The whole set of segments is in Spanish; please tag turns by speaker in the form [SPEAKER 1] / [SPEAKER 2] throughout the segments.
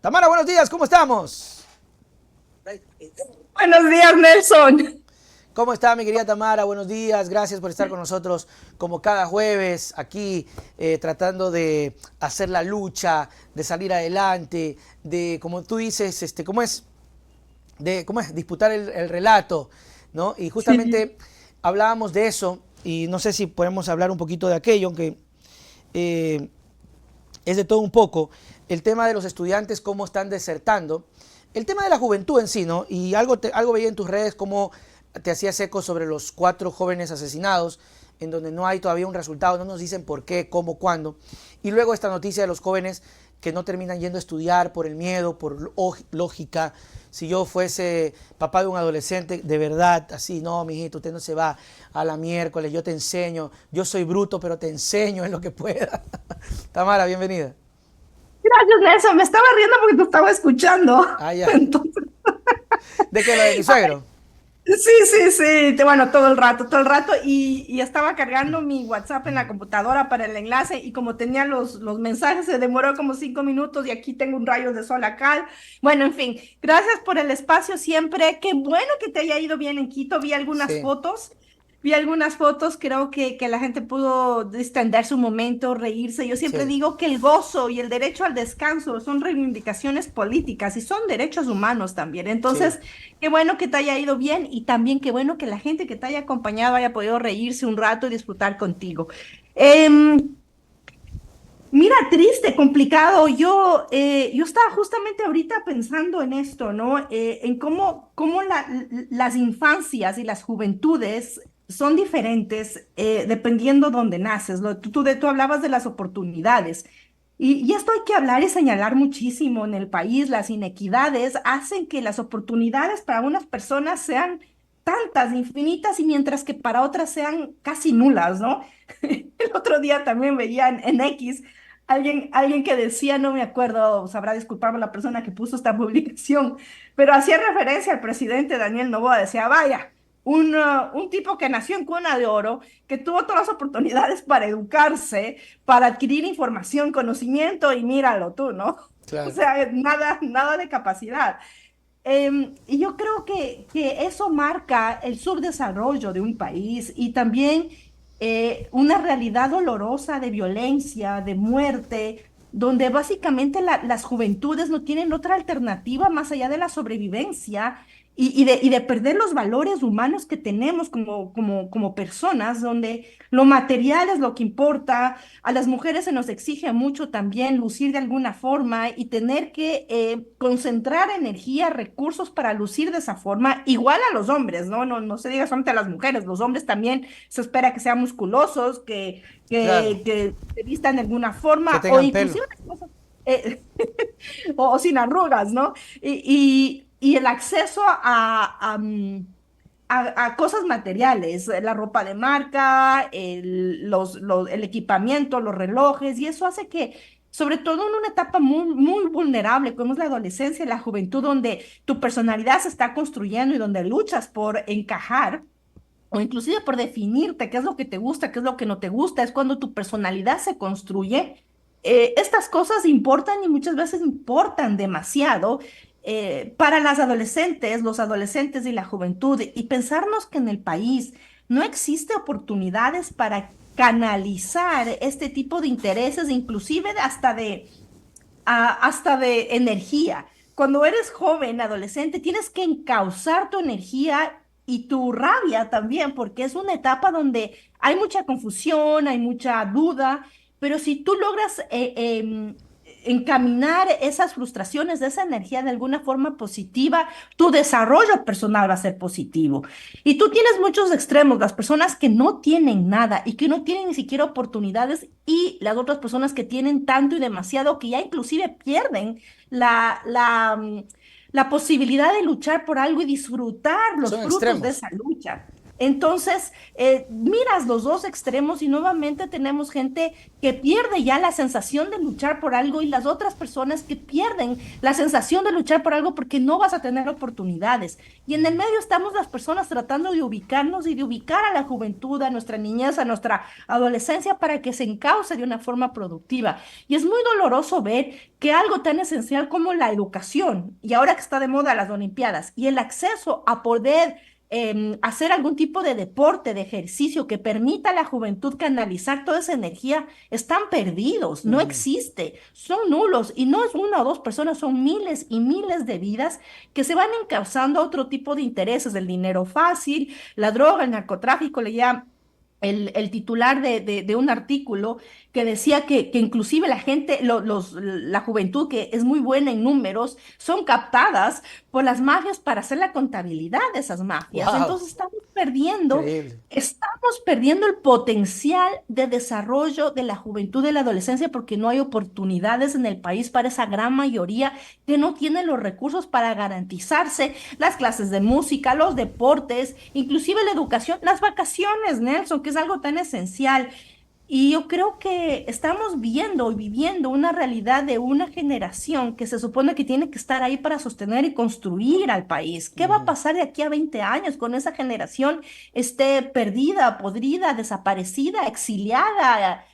[SPEAKER 1] Tamara, buenos días, ¿cómo estamos?
[SPEAKER 2] Buenos días, Nelson.
[SPEAKER 1] ¿Cómo está mi querida Tamara? Buenos días, gracias por estar con nosotros como cada jueves aquí tratando de hacer la lucha, de salir adelante, de, como tú dices, ¿cómo es? ¿Cómo es? Disputar el relato, ¿no? Y
[SPEAKER 2] Sí.
[SPEAKER 1] justamente hablábamos de eso y no sé si podemos hablar un poquito de aquello, aunque eh, es de todo un poco, el tema de los estudiantes, cómo están desertando, el tema de la juventud en sí, ¿no? Y algo veía en tus redes cómo te hacías eco sobre los 4 jóvenes asesinados, en donde no hay todavía un resultado, no nos dicen por qué, cómo, cuándo. Y luego esta noticia de los jóvenes que no terminan yendo a estudiar por el miedo, por lógica. Si yo fuese papá de un adolescente, de verdad, así, no, mijito, usted no se va a la miércoles, yo te enseño, yo soy bruto, pero te enseño en lo que pueda. Tamara, bienvenida.
[SPEAKER 2] Gracias, Nelson. Me estaba riendo porque te estaba escuchando.
[SPEAKER 1] Ah, ya.
[SPEAKER 2] Entonces,
[SPEAKER 1] ¿De qué lo de mi suegro?
[SPEAKER 2] sí, sí, sí. Bueno, todo el rato. Y estaba cargando mi WhatsApp en la computadora para el enlace. Y como tenía los mensajes, se demoró como 5 minutos. Y aquí tengo un rayo de sol acá. Bueno, en fin, gracias por el espacio siempre. Qué bueno que te haya ido bien en Quito. Vi algunas
[SPEAKER 1] Sí,
[SPEAKER 2] fotos. Vi algunas fotos, creo que la gente pudo distender su momento, reírse. Yo siempre
[SPEAKER 1] sí,
[SPEAKER 2] digo que el gozo y el derecho al descanso son reivindicaciones políticas y son derechos humanos también.
[SPEAKER 1] sí.
[SPEAKER 2] Entonces, qué bueno que te haya ido bien y también qué bueno que la gente que te haya acompañado haya podido reírse un rato y disfrutar contigo. Em, Mira, triste, complicado. Yo estaba justamente ahorita pensando en esto, ¿no? En cómo las infancias y las juventudes son diferentes dependiendo dónde naces. Tú hablabas de las oportunidades. Y esto hay que hablar y señalar muchísimo en el país. Las inequidades hacen que las oportunidades para unas personas sean tantas, infinitas, y mientras que para otras sean casi nulas, ¿no? El otro día también veía en X alguien que decía, no me acuerdo, sabrá disculparme la persona que puso esta publicación, pero hacía referencia al presidente Daniel Noboa, decía, vaya, un tipo que nació en cuna de oro, que tuvo todas las oportunidades para educarse, para adquirir información, conocimiento, y míralo tú, ¿no? O
[SPEAKER 1] Claro.
[SPEAKER 2] sea, nada de capacidad. Y yo creo que eso marca el subdesarrollo de un país y también una realidad dolorosa de violencia, de muerte, donde básicamente las juventudes no tienen otra alternativa más allá de la sobrevivencia y de perder los valores humanos que tenemos como personas, donde lo material es lo que importa. A las mujeres se nos exige mucho también lucir de alguna forma y tener que concentrar energía, recursos para lucir de esa forma, igual a los hombres, ¿no? No se diga solamente a las mujeres, los hombres también se espera que sean musculosos,
[SPEAKER 1] Claro,
[SPEAKER 2] que se vistan de alguna
[SPEAKER 1] que
[SPEAKER 2] forma o
[SPEAKER 1] tengan
[SPEAKER 2] inclusive
[SPEAKER 1] pelo.
[SPEAKER 2] las cosas, eh, o sin arrugas, ¿no? Y el acceso a cosas materiales, la ropa de marca, el equipamiento, los relojes, y eso hace que, sobre todo en una etapa muy vulnerable, como es la adolescencia y la juventud, donde tu personalidad se está construyendo y donde luchas por encajar, o inclusive por definirte qué es lo que te gusta, qué es lo que no te gusta, es cuando tu personalidad se construye. Estas cosas importan y muchas veces importan demasiado para las adolescentes, los adolescentes y la juventud. Y pensarnos que en el país no existe oportunidades para canalizar este tipo de intereses, inclusive hasta de energía. Cuando eres joven, adolescente, tienes que encauzar tu energía y tu rabia también, porque es una etapa donde hay mucha confusión, hay mucha duda, pero si tú logras encaminar esas frustraciones, de esa energía de alguna forma positiva, tu desarrollo personal va a ser positivo. Y tú tienes muchos extremos, las personas que no tienen nada y que no tienen ni siquiera oportunidades y las otras personas que tienen tanto y demasiado que ya inclusive pierden la, la, mm, la posibilidad de luchar por algo y disfrutar los
[SPEAKER 1] Son
[SPEAKER 2] frutos de
[SPEAKER 1] extremos.
[SPEAKER 2] esa lucha. Entonces, miras los dos extremos y nuevamente tenemos gente que pierde ya la sensación de luchar por algo y las otras personas que pierden la sensación de luchar por algo porque no vas a tener oportunidades. Y en el medio estamos las personas tratando de ubicarnos y de ubicar a la juventud, a nuestra niñez, a nuestra adolescencia para que se encauce de una forma productiva. Y es muy doloroso ver que algo tan esencial como la educación, y ahora que está de moda las Olimpiadas, y el acceso a poder hacer algún tipo de deporte, de ejercicio que permita a la juventud canalizar toda esa energía, están perdidos, no
[SPEAKER 1] Ujú.
[SPEAKER 2] existe, son nulos y no es una o dos personas, son miles y miles de vidas que se van encauzando a otro tipo de intereses, el dinero fácil, la droga, el narcotráfico, leía el titular de un artículo que decía que inclusive la gente, la juventud que es muy buena en números, son captadas por las mafias para hacer la contabilidad de esas mafias.
[SPEAKER 1] Wow,
[SPEAKER 2] Entonces
[SPEAKER 1] increíble.
[SPEAKER 2] estamos perdiendo el potencial de desarrollo de la juventud y de la adolescencia porque no hay oportunidades en el país para esa gran mayoría que no tiene los recursos para garantizarse las clases de música, los deportes, inclusive la educación, las vacaciones, Nelson, que es algo tan esencial. Y yo creo que estamos viendo y viviendo una realidad de una generación que se supone que tiene que estar ahí para sostener y construir al país. ¿Qué va a
[SPEAKER 1] Ujú.
[SPEAKER 2] pasar de aquí a 20 años con esa generación esté perdida, podrida, desaparecida, exiliada?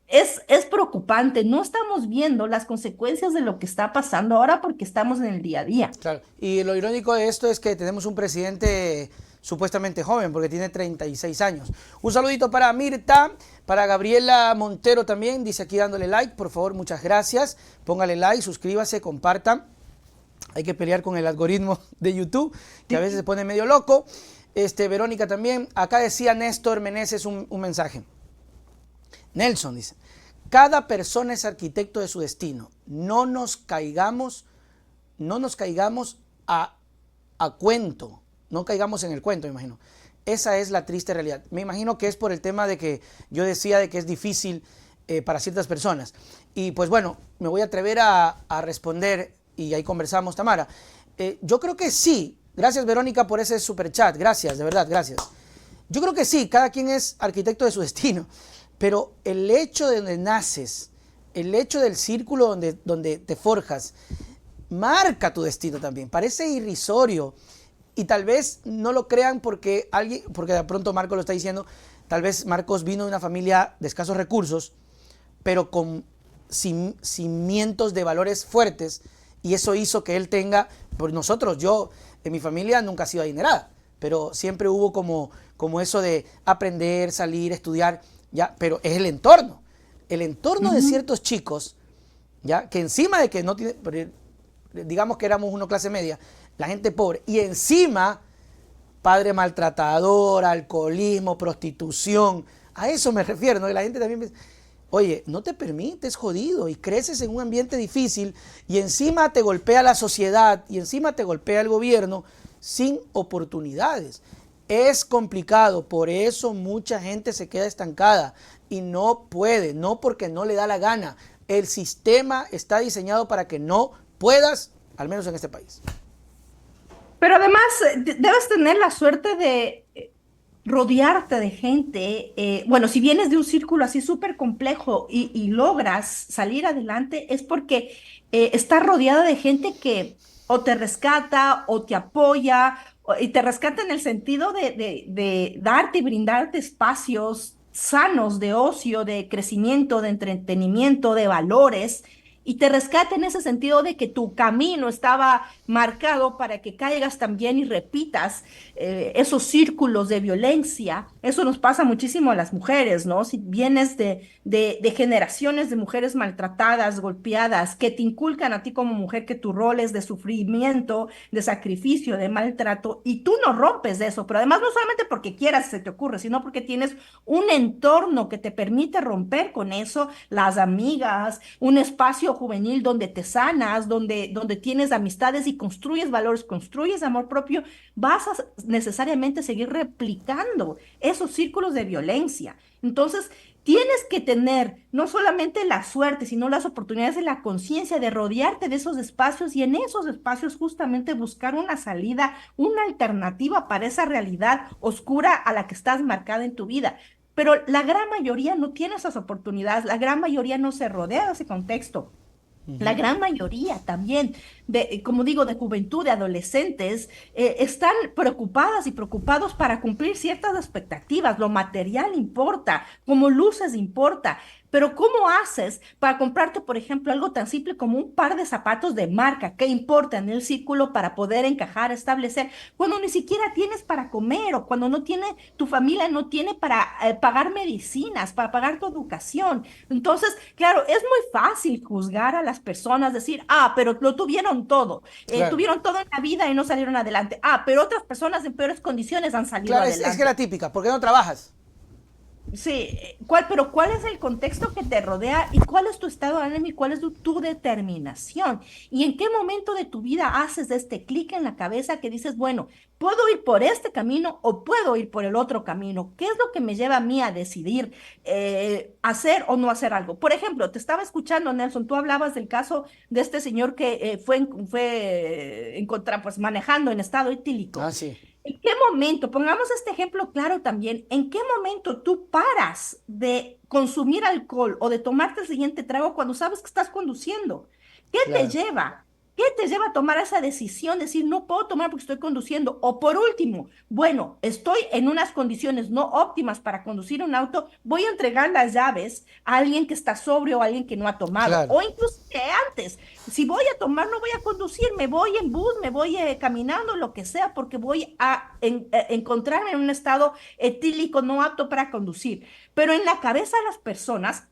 [SPEAKER 2] Es preocupante. No estamos viendo las consecuencias de lo que está pasando ahora porque estamos en el día a día.
[SPEAKER 1] Claro. Y lo irónico de esto es que tenemos un presidente supuestamente joven, porque tiene 36 años. Un saludito para Mirta, para Gabriela Montero también, dice aquí dándole like, por favor, muchas gracias. Póngale like, suscríbase, compartan. Hay que pelear con el algoritmo de YouTube, que a veces se pone medio loco. Verónica también, acá decía Néstor Meneses un mensaje. Nelson dice, cada persona es arquitecto de su destino. No nos caigamos a cuento, no caigamos en el cuento, me imagino. Esa es la triste realidad. Me imagino que es por el tema de que yo decía de que es difícil para ciertas personas. Y pues bueno, me voy a atrever a responder y ahí conversamos, Tamara. Yo creo que sí. Gracias, Verónica, por ese super chat. Gracias, de verdad, gracias. Yo creo que sí, cada quien es arquitecto de su destino. Pero el hecho de donde naces, el hecho del círculo donde te forjas, marca tu destino también. Parece irrisorio y tal vez no lo crean porque porque de pronto Marcos lo está diciendo, tal vez Marcos vino de una familia de escasos recursos, pero con cimientos de valores fuertes y eso hizo que él tenga, por nosotros, yo en mi familia nunca he sido adinerada, pero siempre hubo como eso de aprender, salir, estudiar, ya, pero es el entorno de
[SPEAKER 2] Ujú.
[SPEAKER 1] ciertos chicos, ya, que encima de que no tiene, digamos que éramos una clase media, la gente pobre, y encima padre maltratador, alcoholismo, prostitución, a eso me refiero, ¿no? Y la gente también, oye, no te permites, jodido, y creces en un ambiente difícil, y encima te golpea la sociedad, y encima te golpea el gobierno, sin oportunidades. Es complicado, por eso mucha gente se queda estancada y no puede, no porque no le da la gana. El sistema está diseñado para que no puedas, al menos en este país.
[SPEAKER 2] Pero además, debes tener la suerte de rodearte de gente. Bueno, si vienes de un círculo así súper complejo y logras salir adelante, es porque estás rodeada de gente que o te rescata o te apoya, y te rescata en el sentido de darte y brindarte espacios sanos de ocio, de crecimiento, de entretenimiento, de valores. Y te rescata en ese sentido de que tu camino estaba marcado para que caigas también y repitas esos círculos de violencia. Eso nos pasa muchísimo a las mujeres, ¿no? Si vienes de generaciones de mujeres maltratadas, golpeadas, que te inculcan a ti como mujer que tu rol es de sufrimiento, de sacrificio, de maltrato, y tú no rompes de eso, pero además no solamente porque quieras se te ocurre, sino porque tienes un entorno que te permite romper con eso, las amigas, un espacio juvenil donde te sanas, donde tienes amistades y construyes valores, construyes amor propio, vas a necesariamente seguir replicando esos círculos de violencia. Entonces, tienes que tener no solamente la suerte, sino las oportunidades y la conciencia de rodearte de esos espacios y en esos espacios justamente buscar una salida, una alternativa para esa realidad oscura a la que estás marcada en tu vida. Pero la gran mayoría no tiene esas oportunidades, la gran mayoría no se rodea de ese contexto. La
[SPEAKER 1] Ujú.
[SPEAKER 2] gran mayoría también como digo, de juventud, de adolescentes, están preocupadas y preocupados para cumplir ciertas expectativas. Lo material importa, como luces importa. Pero ¿cómo haces para comprarte, por ejemplo, algo tan simple como un par de zapatos de marca? ¿Qué importa en el círculo para poder encajar, establecer? Cuando ni siquiera tienes para comer o cuando no tiene, tu familia no tiene para pagar medicinas, para pagar tu educación. Entonces, claro, es muy fácil juzgar a las personas, decir, ah, pero lo
[SPEAKER 1] Claro.
[SPEAKER 2] tuvieron todo en la vida y no salieron adelante. Ah, pero otras personas en peores condiciones han salido
[SPEAKER 1] Claro, es que
[SPEAKER 2] adelante.
[SPEAKER 1] la típica, ¿por qué no trabajas?
[SPEAKER 2] Sí, pero ¿cuál es el contexto que te rodea y cuál es tu estado de ánimo y cuál es tu determinación? ¿Y en qué momento de tu vida haces este clic en la cabeza que dices, bueno, puedo ir por este camino o puedo ir por el otro camino? ¿Qué es lo que me lleva a mí a decidir hacer o no hacer algo? Por ejemplo, te estaba escuchando, Nelson, tú hablabas del caso de este señor que fue encontrar, pues manejando en estado etílico.
[SPEAKER 1] Ah, sí.
[SPEAKER 2] ¿En qué momento, pongamos este ejemplo claro también, en qué momento tú paras de consumir alcohol o de tomarte el siguiente trago cuando sabes que estás conduciendo? ¿Qué te
[SPEAKER 1] Claro.
[SPEAKER 2] lleva? ¿Qué te lleva a tomar esa decisión? Decir, no puedo tomar porque estoy conduciendo. O por último, bueno, estoy en unas condiciones no óptimas para conducir un auto, voy a entregar las llaves a alguien que está sobrio o a alguien que no ha tomado.
[SPEAKER 1] Claro.
[SPEAKER 2] O incluso antes, si voy a tomar, no voy a conducir, me voy en bus, me voy caminando, lo que sea, porque voy a encontrarme en un estado etílico no apto para conducir. Pero en la cabeza de las personas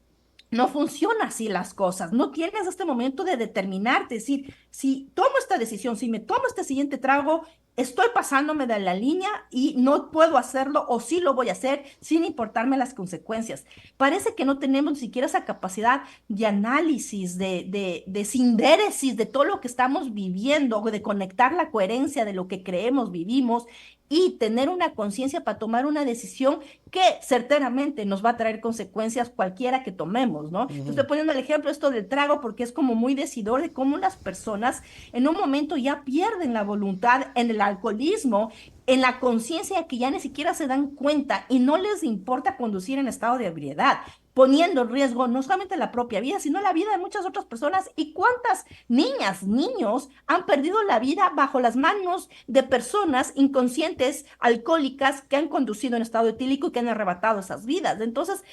[SPEAKER 2] no funciona así las cosas. No tienes este momento de determinarte, decir, si tomo esta decisión, si me tomo este siguiente trago, estoy pasándome de la línea y no puedo hacerlo o sí lo voy a hacer sin importarme las consecuencias. Parece que no tenemos ni siquiera esa capacidad de análisis, de sindéresis de todo lo que estamos viviendo, de conectar la coherencia de lo que creemos, vivimos y tener una conciencia para tomar una decisión que certeramente nos va a traer consecuencias cualquiera que tomemos, ¿no? Yo estoy
[SPEAKER 1] Ujú.
[SPEAKER 2] poniendo el ejemplo esto del trago porque es como muy decidor de cómo las personas en un momento ya pierden la voluntad en el alcoholismo, en la conciencia que ya ni siquiera se dan cuenta y no les importa conducir en estado de ebriedad, poniendo en riesgo no solamente la propia vida, sino la vida de muchas otras personas. ¿Y cuántas niñas, niños han perdido la vida bajo las manos de personas inconscientes, alcohólicas, que han conducido en estado etílico y que han arrebatado esas vidas? Entonces,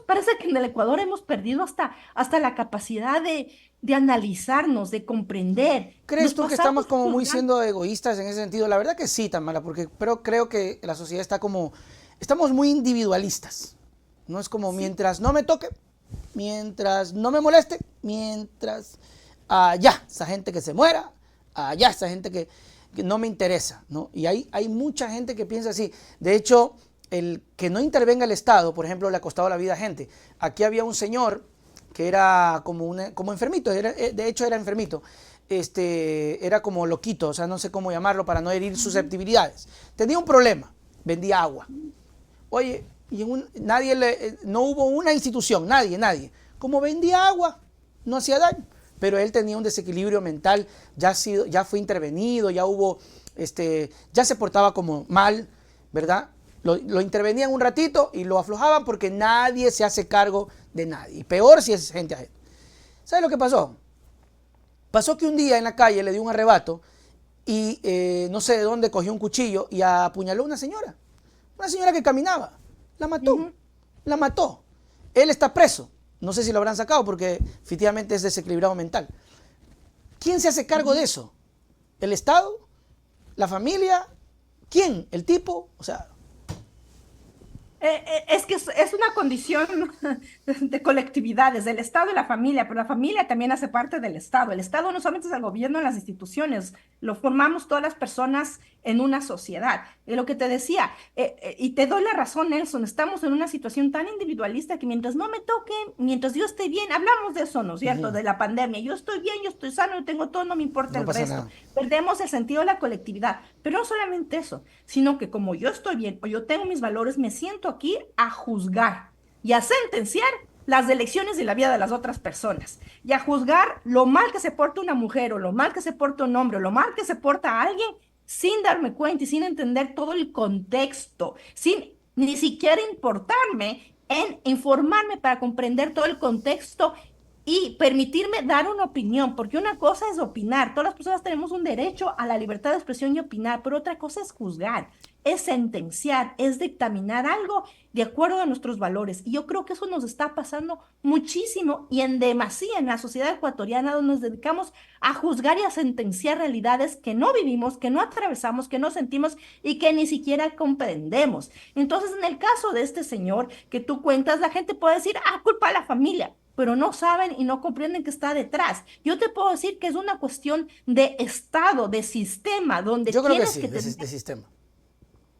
[SPEAKER 2] parece que en el Ecuador hemos perdido hasta la capacidad de analizarnos, de comprender.
[SPEAKER 1] ¿Crees
[SPEAKER 2] Nos
[SPEAKER 1] tú que
[SPEAKER 2] pasamos
[SPEAKER 1] estamos como muy
[SPEAKER 2] juzgando.
[SPEAKER 1] siendo egoístas en ese sentido? La verdad que sí, Tamara, porque pero creo que la sociedad está como, estamos muy individualistas. No es como
[SPEAKER 2] Sí.
[SPEAKER 1] mientras no me toque, mientras no me moleste, mientras allá, esa gente que se muera, allá, esa gente que no me interesa, ¿no? Y hay mucha gente que piensa así. De hecho, el que no intervenga el Estado, por ejemplo, le ha costado la vida a gente. Aquí había un señor que era como enfermito, de hecho era enfermito, era como loquito, o sea, no sé cómo llamarlo para no herir
[SPEAKER 2] Ujú.
[SPEAKER 1] susceptibilidades. Tenía un problema, vendía agua. Oye, y no hubo una institución, nadie. Como vendía agua, no hacía daño. Pero él tenía un desequilibrio mental, ya fue intervenido, ya se portaba como mal, ¿verdad? Lo intervenían un ratito y lo aflojaban porque nadie se hace cargo de nadie. Y peor si es gente ajena. ¿Sabes lo que pasó? Pasó que un día en la calle le dio un arrebato y no sé de dónde cogió un cuchillo y apuñaló a una señora. Una señora que caminaba. La mató.
[SPEAKER 2] Ujú.
[SPEAKER 1] La mató. Él está preso. No sé si lo habrán sacado porque efectivamente es desequilibrado mental. ¿Quién se hace cargo de
[SPEAKER 2] Ujú.
[SPEAKER 1] eso? ¿El Estado? ¿La familia? ¿Quién? ¿El tipo? O sea,
[SPEAKER 2] Es que es una condición de colectividades, del Estado y la familia, pero la familia también hace parte del Estado. El Estado no solamente es el gobierno en las instituciones, lo formamos todas las personas en una sociedad. Y lo que te decía, y te doy la razón, Nelson, estamos en una situación tan individualista que mientras no me toque, mientras yo esté bien, hablamos de eso, ¿no es cierto?
[SPEAKER 1] Ujú.
[SPEAKER 2] De la pandemia, yo estoy bien, yo estoy sano, yo tengo todo, no me importa
[SPEAKER 1] No
[SPEAKER 2] el
[SPEAKER 1] pasa
[SPEAKER 2] resto.
[SPEAKER 1] nada.
[SPEAKER 2] Perdemos el sentido de la colectividad, pero no solamente eso, sino que como yo estoy bien o yo tengo mis valores, me siento aquí a juzgar y a sentenciar las elecciones y la vida de las otras personas y a juzgar lo mal que se porta una mujer o lo mal que se porta un hombre o lo mal que se porta alguien sin darme cuenta y sin entender todo el contexto, sin ni siquiera importarme en informarme para comprender todo el contexto y permitirme dar una opinión, porque una cosa es opinar, todas las personas tenemos un derecho a la libertad de expresión y opinar, pero otra cosa es juzgar, es sentenciar, es dictaminar algo de acuerdo a nuestros valores. Y yo creo que eso nos está pasando muchísimo y en demasía en la sociedad ecuatoriana, donde nos dedicamos a juzgar y a sentenciar realidades que no vivimos, que no atravesamos, que no sentimos y que ni siquiera comprendemos. Entonces, en el caso de este señor que tú cuentas, la gente puede decir, ah, culpa a la familia, pero no saben y no comprenden que está detrás. Yo te puedo decir que es una cuestión de Estado, de sistema, donde
[SPEAKER 1] Yo creo que
[SPEAKER 2] tienes
[SPEAKER 1] sí,
[SPEAKER 2] que tener
[SPEAKER 1] de sistema.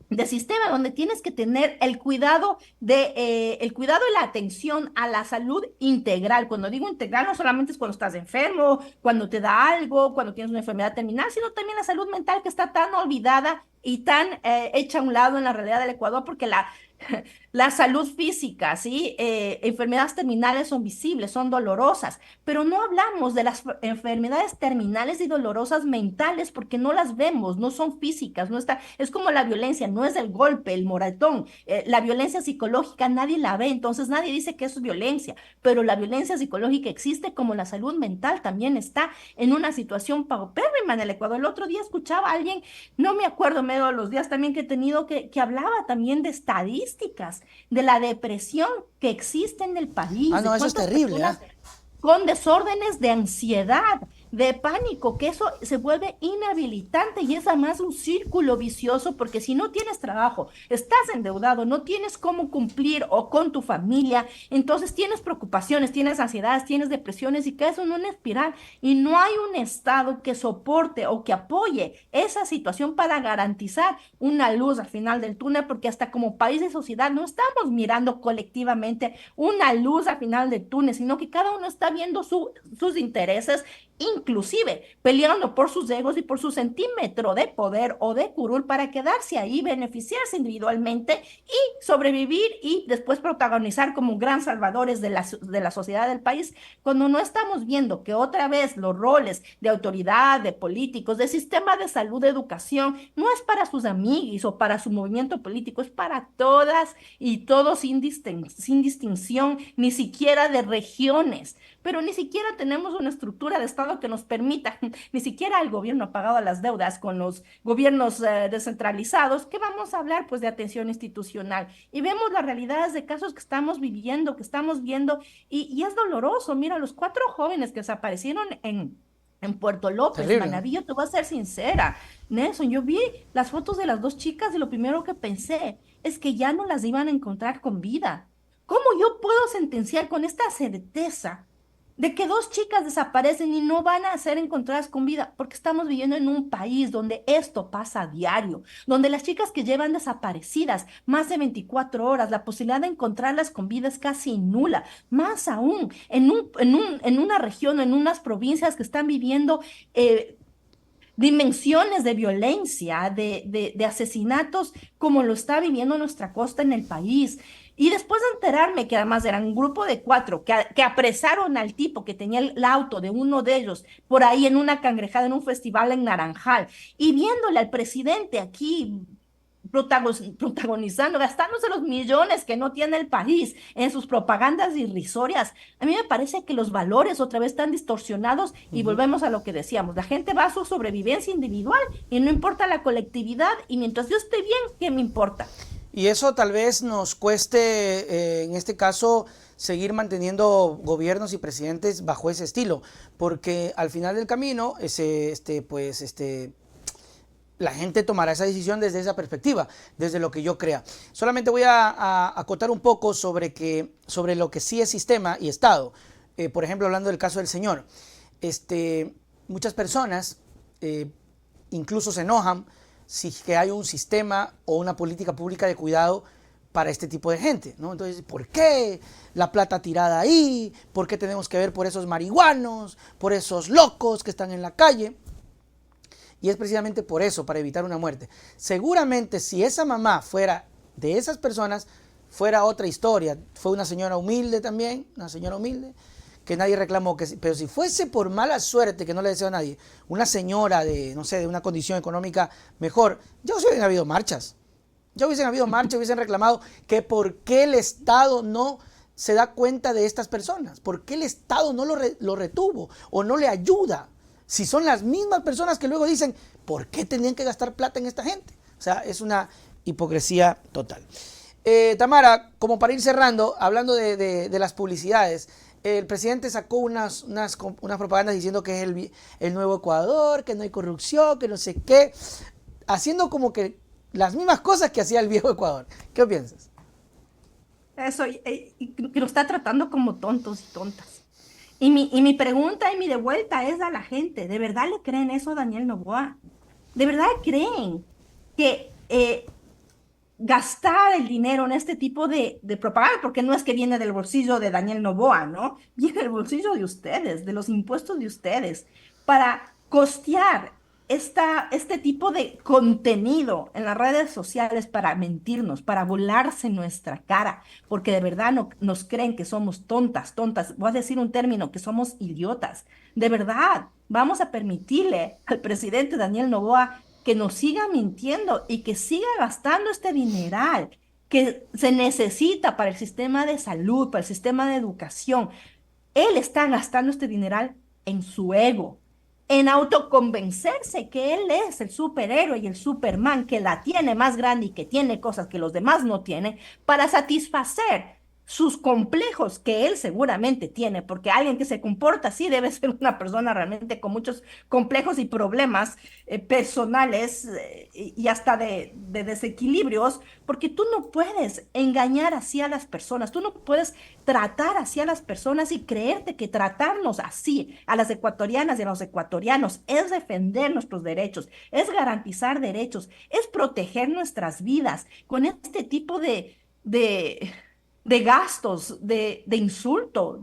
[SPEAKER 2] de sistema donde tienes que tener el cuidado y la atención a la salud integral. Cuando digo integral, no solamente es cuando estás enfermo, cuando te da algo, cuando tienes una enfermedad terminal, sino también la salud mental que está tan olvidada y tan hecha a un lado en la realidad del Ecuador, porque la salud física, ¿sí? Enfermedades terminales son visibles, son dolorosas, pero no hablamos de las enfermedades terminales y dolorosas mentales porque no las vemos, no son físicas, no está, es como la violencia, no es el golpe, el moratón, la violencia psicológica nadie la ve, entonces nadie dice que eso es violencia, pero la violencia psicológica existe como la salud mental también está en una situación paupérrima en el Ecuador. El otro día escuchaba a alguien, no me acuerdo, medio de los días también que he tenido, que hablaba también de estadísticas de la depresión que existe en el
[SPEAKER 1] Ah,
[SPEAKER 2] país, de
[SPEAKER 1] no, eso es
[SPEAKER 2] cuántas
[SPEAKER 1] terrible,
[SPEAKER 2] personas
[SPEAKER 1] ¿ah?
[SPEAKER 2] con desórdenes de ansiedad, de pánico, que eso se vuelve inhabilitante y es además un círculo vicioso porque si no tienes trabajo, estás endeudado, no tienes cómo cumplir o con tu familia, entonces tienes preocupaciones, tienes ansiedades, tienes depresiones y caes en una espiral y no hay un Estado que soporte o que apoye esa situación para garantizar una luz al final del túnel porque hasta como país y sociedad no estamos mirando colectivamente una luz al final del túnel, sino que cada uno está viendo sus intereses, inclusive peleando por sus egos y por su centímetro de poder o de curul para quedarse ahí, beneficiarse individualmente y sobrevivir y después protagonizar como gran salvadores de la sociedad del país, cuando no estamos viendo que otra vez los roles de autoridad, de políticos, de sistema de salud, de educación, no es para sus amiguis o para su movimiento político, es para todas y todos sin distinción, ni siquiera de regiones, pero ni siquiera tenemos una estructura de Estado que nos permita, ni siquiera el gobierno ha pagado las deudas con los gobiernos descentralizados, ¿qué vamos a hablar? Pues de atención institucional. Y vemos las realidades de casos que estamos viviendo, que estamos viendo, y es doloroso. Mira, los 4 jóvenes que desaparecieron en Puerto López,
[SPEAKER 1] Terrible, ¿no?
[SPEAKER 2] Manaví, yo te voy a ser sincera, Nelson, yo vi las fotos de las 2 chicas y lo primero que pensé es que ya no las iban a encontrar con vida. ¿Cómo yo puedo sentenciar con esta certeza de que 2 chicas desaparecen y no van a ser encontradas con vida? Porque estamos viviendo en un país donde esto pasa a diario, donde las chicas que llevan desaparecidas más de 24 horas, la posibilidad de encontrarlas con vida es casi nula. Más aún, en una región, en unas provincias que están viviendo dimensiones de violencia, de asesinatos, como lo está viviendo nuestra costa en el país. Y después de enterarme que además eran un grupo de 4 que apresaron al tipo que tenía el auto de uno de ellos por ahí en una cangrejada en un festival en Naranjal y viéndole al presidente aquí protagonizando, gastándose los millones que no tiene el país en sus propagandas irrisorias. A mí me parece que los valores otra vez están distorsionados y
[SPEAKER 1] Ujú.
[SPEAKER 2] volvemos a lo que decíamos. La gente va a su sobrevivencia individual y no importa la colectividad y mientras yo esté bien, ¿qué me importa?
[SPEAKER 1] Y eso tal vez nos cueste, en este caso, seguir manteniendo gobiernos y presidentes bajo ese estilo, porque al final del camino, la gente tomará esa decisión desde esa perspectiva, desde lo que yo crea. Solamente voy a acotar un poco sobre lo que sí es sistema y Estado. Por ejemplo, hablando del caso del señor, muchas personas incluso se enojan si que hay un sistema o una política pública de cuidado para este tipo de gente, ¿no? Entonces, ¿por qué la plata tirada ahí? ¿Por qué tenemos que ver por esos marihuanos, por esos locos que están en la calle? Y es precisamente por eso, para evitar una muerte. Seguramente si esa mamá fuera de esas personas, fuera otra historia. Fue una señora humilde también, una señora humilde, que nadie reclamó. Pero si fuese por mala suerte, que no le deseo a nadie, una señora de, no sé, de una condición económica mejor, ya hubiesen habido marchas. Ya hubiesen habido marchas, hubiesen reclamado que por qué el Estado no se da cuenta de estas personas. ¿Por qué el Estado no lo retuvo o no le ayuda? Si son las mismas personas que luego dicen, ¿por qué tenían que gastar plata en esta gente? O sea, es una hipocresía total. Tamara, como para ir cerrando, hablando de las publicidades, el presidente sacó unas propagandas diciendo que es el nuevo Ecuador, que no hay corrupción, que no sé qué, haciendo como que las mismas cosas que hacía el viejo Ecuador. ¿Qué piensas?
[SPEAKER 2] Eso, y que lo está tratando como tontos y tontas. Y mi pregunta y mi de vuelta es a la gente, ¿de verdad le creen eso a Daniel Noboa? ¿De verdad creen que gastar el dinero en este tipo de propaganda, porque no es que viene del bolsillo de Daniel Noboa, ¿no? Viene del bolsillo de ustedes, de los impuestos de ustedes, para costear este tipo de contenido en las redes sociales para mentirnos, para volarse nuestra cara, porque de verdad no, nos creen que somos tontas, tontas. Voy a decir un término, que somos idiotas. De verdad, vamos a permitirle al presidente Daniel Noboa que nos siga mintiendo y que siga gastando este dineral que se necesita para el sistema de salud, para el sistema de educación. Él está gastando este dineral en su ego, en autoconvencerse que él es el superhéroe y el Superman, que la tiene más grande y que tiene cosas que los demás no tienen, para satisfacer sus complejos que él seguramente tiene, porque alguien que se comporta así debe ser una persona realmente con muchos complejos y problemas personales y hasta de desequilibrios, porque tú no puedes engañar así a las personas, tú no puedes tratar así a las personas y creerte que tratarnos así a las ecuatorianas y a los ecuatorianos es defender nuestros derechos, es garantizar derechos, es proteger nuestras vidas con este tipo de gastos, de insulto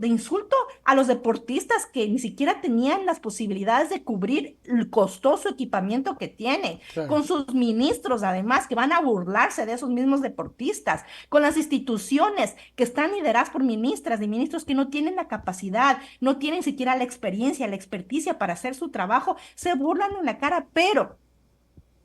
[SPEAKER 2] a los deportistas que ni siquiera tenían las posibilidades de cubrir el costoso equipamiento que tienen,
[SPEAKER 1] Claro.
[SPEAKER 2] con sus ministros además que van a burlarse de esos mismos deportistas, con las instituciones que están lideradas por ministras y ministros que no tienen la capacidad, no tienen siquiera la experiencia, la experticia para hacer su trabajo, se burlan en la cara, pero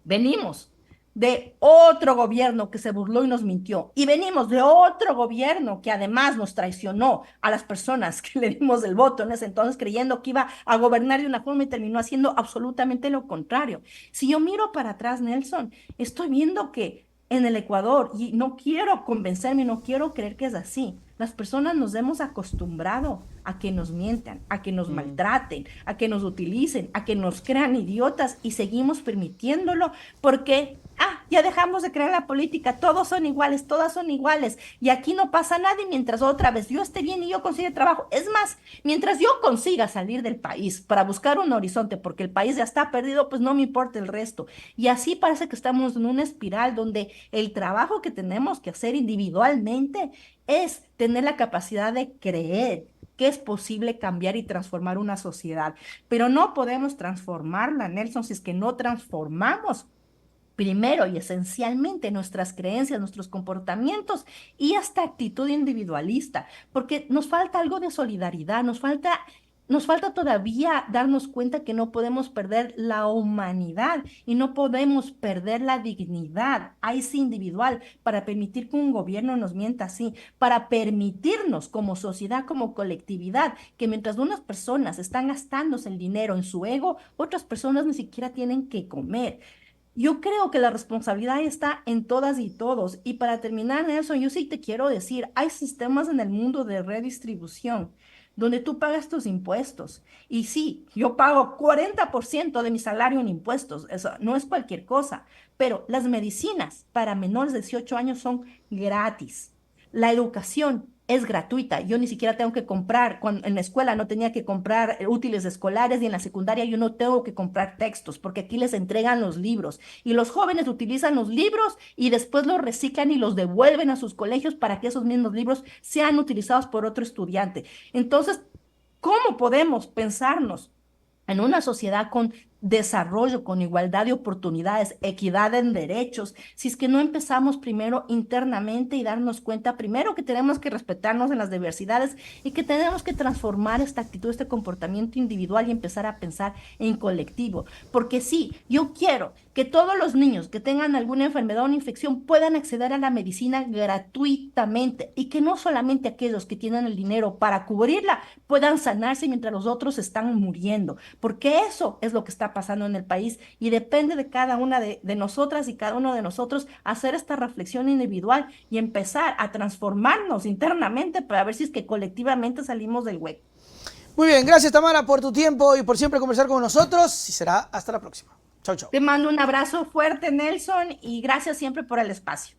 [SPEAKER 2] venimos de otro gobierno que se burló y nos mintió. Y venimos de otro gobierno que además nos traicionó a las personas que le dimos el voto en ese entonces, creyendo que iba a gobernar de una forma y terminó haciendo absolutamente lo contrario. Si yo miro para atrás, Nelson, estoy viendo que en el Ecuador, y no quiero convencerme, no quiero creer que es así, las personas nos hemos acostumbrado a que nos mientan, a que nos
[SPEAKER 1] Mm.
[SPEAKER 2] maltraten, a que nos utilicen, a que nos crean idiotas y seguimos permitiéndolo porque, ya dejamos de creer en la política, todos son iguales, todas son iguales y aquí no pasa nada y mientras otra vez yo esté bien y yo consiga trabajo. Es más, mientras yo consiga salir del país para buscar un horizonte porque el país ya está perdido, pues no me importa el resto. Y así parece que estamos en una espiral donde el trabajo que tenemos que hacer individualmente es tener la capacidad de creer que es posible cambiar y transformar una sociedad. Pero no podemos transformarla, Nelson, si es que no transformamos primero y esencialmente nuestras creencias, nuestros comportamientos y hasta actitud individualista, porque nos falta algo de solidaridad, nos falta todavía darnos cuenta que no podemos perder la humanidad y no podemos perder la dignidad, ahí sí individual, para permitir que un gobierno nos mienta así, para permitirnos como sociedad, como colectividad, que mientras unas personas están gastándose el dinero en su ego, otras personas ni siquiera tienen que comer. Yo creo que la responsabilidad está en todas y todos. Y para terminar, Nelson, yo sí te quiero decir, hay sistemas en el mundo de redistribución donde tú pagas tus impuestos. Y sí, yo pago 40% de mi salario en impuestos, eso no es cualquier cosa, pero las medicinas para menores de 18 años son gratis. La educación es gratuita. Yo ni siquiera tengo que comprar, cuando, en la escuela no tenía que comprar útiles escolares y en la secundaria yo no tengo que comprar textos porque aquí les entregan los libros y los jóvenes utilizan los libros y después los reciclan y los devuelven a sus colegios para que esos mismos libros sean utilizados por otro estudiante. Entonces, ¿cómo podemos pensarnos en una sociedad con desarrollo, con igualdad de oportunidades, equidad en derechos, si es que no empezamos primero internamente y darnos cuenta primero que tenemos que respetarnos en las diversidades y que tenemos que transformar esta actitud, este comportamiento individual y empezar a pensar en colectivo? Porque sí, yo quiero que todos los niños que tengan alguna enfermedad o una infección puedan acceder a la medicina gratuitamente y que no solamente aquellos que tienen el dinero para cubrirla puedan sanarse mientras los otros están muriendo, porque eso es lo que está pasando en el país y depende de cada una de nosotras y cada uno de nosotros hacer esta reflexión individual y empezar a transformarnos internamente para ver si es que colectivamente salimos del hueco.
[SPEAKER 1] Muy bien, gracias Tamara por tu tiempo y por siempre conversar con nosotros y será hasta la próxima. Chau, chau.
[SPEAKER 2] Te mando un abrazo fuerte, Nelson, y gracias siempre por el espacio.